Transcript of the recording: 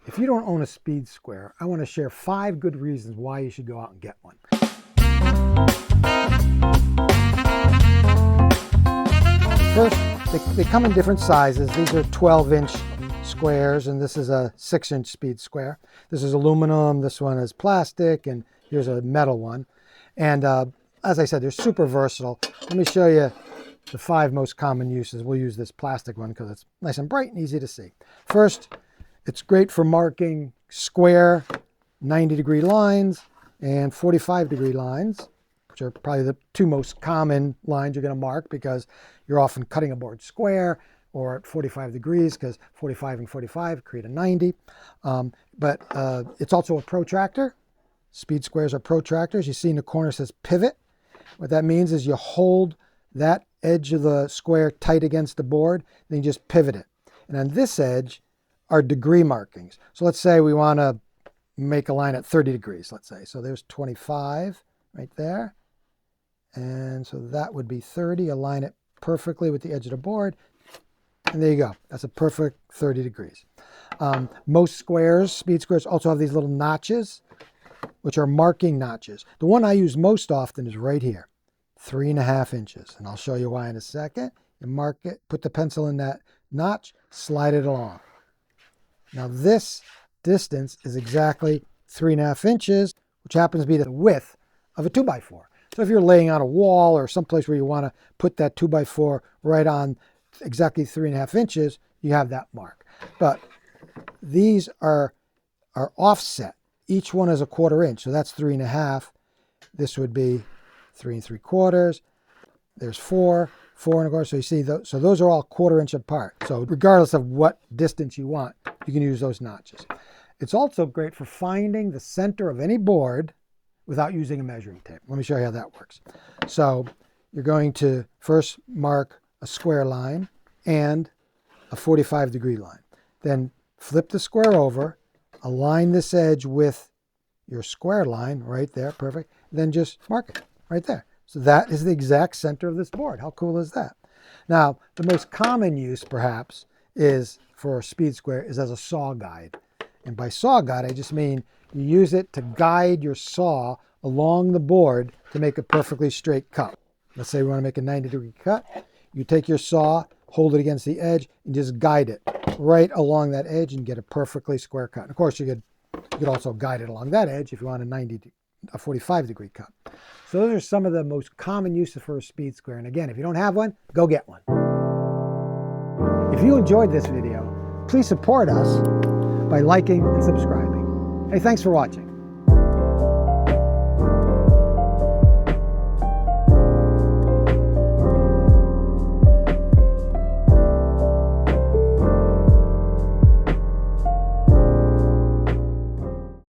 If you don't own a speed square, I want to share 5 good reasons why you should go out and get one. First, they come in different sizes. These are 12-inch squares, and this is a 6-inch speed square. This is aluminum, this one is plastic, and here's a metal one. And as I said, they're super versatile. Let me show you the 5 most common uses. We'll use this plastic one because it's nice and bright and easy to see. First, it's great for marking square 90-degree lines and 45-degree lines, which are probably the 2 most common lines you're going to mark because you're often cutting a board square or at 45 degrees because 45 and 45 create a 90. But it's also a protractor. Speed squares are protractors. You see in the corner it says pivot. What that means is you hold that edge of the square tight against the board, then you just pivot it. And on this edge are degree markings. So let's say we want to make a line at 30 degrees, let's say. So there's 25 right there. And so that would be 30. Align it perfectly with the edge of the board. And there you go. That's a perfect 30 degrees. Most squares, speed squares, also have these little notches, which are marking notches. The one I use most often is right here, 3.5 inches. And I'll show you why in a second. You mark it, put the pencil in that notch, slide it along. Now this distance is exactly 3.5 inches, which happens to be the width of a 2x4. So if you're laying on a wall or someplace where you want to put that 2x4 right on exactly 3.5 inches, you have that mark. But these are offset. Each one is a 1/4 inch, so that's 3.5. This would be 3 3/4. There's 4, 4 1/4. So you see, so those are all 1/4 inch apart. So regardless of what distance you want, you can use those notches. It's also great for finding the center of any board without using a measuring tape. Let me show you how that works. So you're going to first mark a square line and a 45-degree line. Then flip the square over, align this edge with your square line right there, perfect. Then just mark it right there. So that is the exact center of this board. How cool is that? Now, the most common use perhaps is for a speed square is as a saw guide. And by saw guide, I just mean you use it to guide your saw along the board to make a perfectly straight cut. Let's say we want to make a 90-degree cut. You take your saw, hold it against the edge, and just guide it right along that edge and get a perfectly square cut. And of course, you could also guide it along that edge if you want a 45-degree cut. So those are some of the most common uses for a speed square. And again, if you don't have one, go get one. If you enjoyed this video, please support us by liking and subscribing. Hey, thanks for watching.